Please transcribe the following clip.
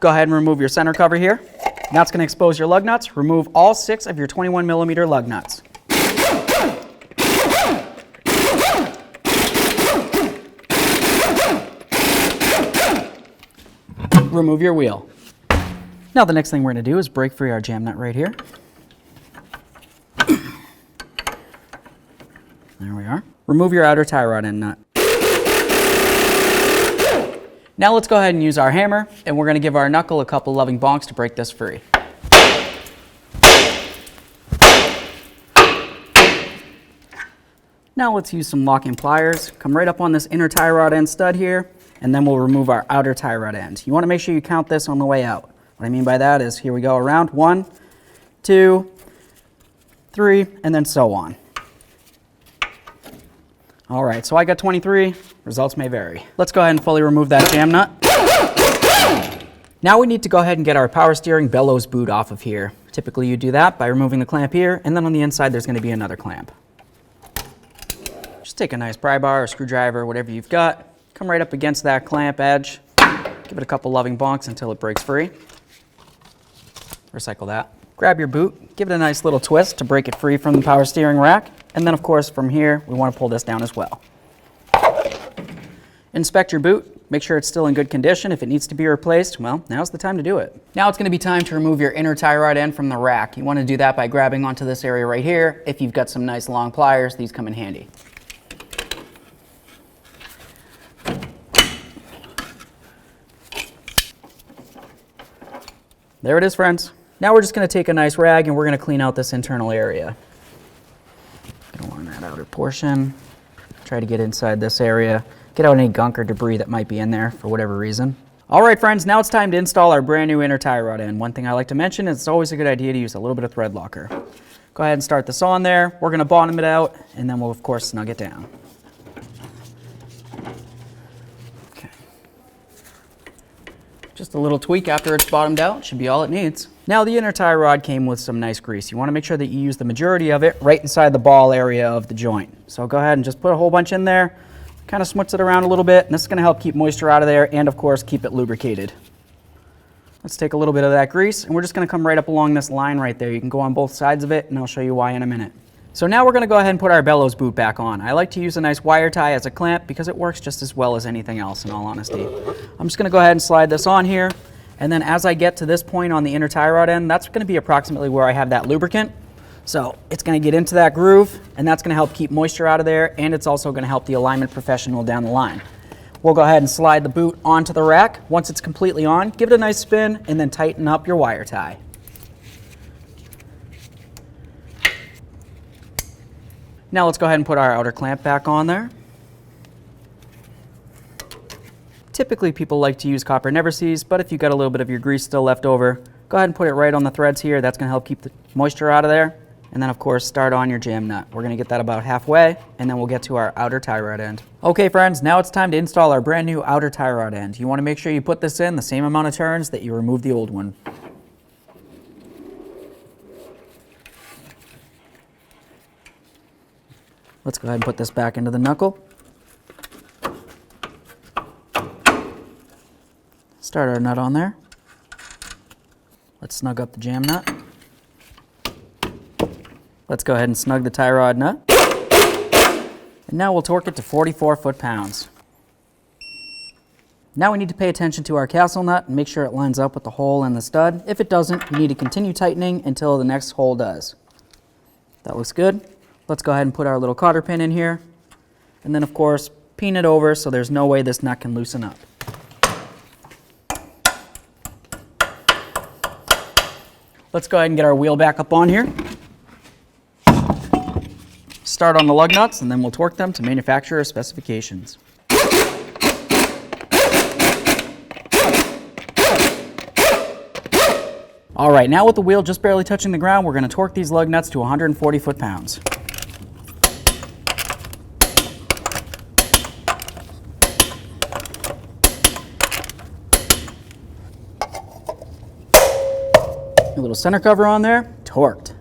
Go ahead and remove your center cover here. That's going to expose your lug nuts. Remove all 6 of your 21mm lug nuts. Remove your wheel. Now the next thing we're going to do is break free our jam nut right here. There we are. Remove your outer tie rod end nut. Now let's go ahead and use our hammer, and we're going to give our knuckle a couple loving bonks to break this free. Now let's use some locking pliers. Come right up on this inner tie rod end stud here, and then we'll remove our outer tie rod end. You want to make sure you count this on the way out. What I mean by that is, here we go around, 1, 2, 3, and then so on. All right, so I got 23. Results may vary. Let's go ahead and fully remove that jam nut. Now we need to go ahead and get our power steering bellows boot off of here. Typically you do that by removing the clamp here, and then on the inside there's going to be another clamp. Just take a nice pry bar or screwdriver, whatever you've got, come right up against that clamp edge, give it a couple loving bonks until it breaks free. Recycle that. Grab your boot, give it a nice little twist to break it free from the power steering rack, and then of course from here we want to pull this down as well. Inspect your boot, make sure it's still in good condition. If it needs to be replaced, well, now's the time to do it. Now it's going to be time to remove your inner tie rod end from the rack. You want to do that by grabbing onto this area right here. If you've got some nice long pliers, these come in handy. There it is, friends. Now we're just going to take a nice rag and we're going to clean out this internal area. Get along that outer portion. Try to get inside this area. Get out any gunk or debris that might be in there for whatever reason. All right, friends, now it's time to install our brand new inner tie rod end. One thing I like to mention is it's always a good idea to use a little bit of thread locker. Go ahead and start this on there. We're going to bottom it out, and then we'll, of course, snug it down. Okay. Just a little tweak after it's bottomed out should be all it needs. Now the inner tie rod came with some nice grease. You want to make sure that you use the majority of it right inside the ball area of the joint. So go ahead and just put a whole bunch in there. Kind of smuts it around a little bit, and this is going to help keep moisture out of there and, of course, keep it lubricated. Let's take a little bit of that grease, and we're just going to come right up along this line right there. You can go on both sides of it, and I'll show you why in a minute. So now we're going to go ahead and put our bellows boot back on. I like to use a nice wire tie as a clamp because it works just as well as anything else, in all honesty. I'm just going to go ahead and slide this on here, and then as I get to this point on the inner tie rod end, that's going to be approximately where I have that lubricant. So it's going to get into that groove, and that's going to help keep moisture out of there, and it's also going to help the alignment professional down the line. We'll go ahead and slide the boot onto the rack. Once it's completely on, give it a nice spin, and then tighten up your wire tie. Now let's go ahead and put our outer clamp back on there. Typically people like to use copper never sees, but if you've got a little bit of your grease still left over, go ahead and put it right on the threads here. That's going to help keep the moisture out of there. And then, of course, start on your jam nut. We're going to get that about halfway, and then we'll get to our outer tie rod end. Okay, friends, now it's time to install our brand new outer tie rod end. You want to make sure you put this in the same amount of turns that you removed the old one. Let's go ahead and put this back into the knuckle. Start our nut on there. Let's snug up the jam nut. Let's go ahead and snug the tie rod nut. And now we'll torque it to 44 foot-pounds. Now we need to pay attention to our castle nut and make sure it lines up with the hole in the stud. If it doesn't, you need to continue tightening until the next hole does. That looks good. Let's go ahead and put our little cotter pin in here. And then, of course, pin it over so there's no way this nut can loosen up. Let's go ahead and get our wheel back up on here. Start on the lug nuts, and then we'll torque them to manufacturer specifications. All right, now with the wheel just barely touching the ground, we're going to torque these lug nuts to 140 foot-pounds. A little center cover on there, torqued.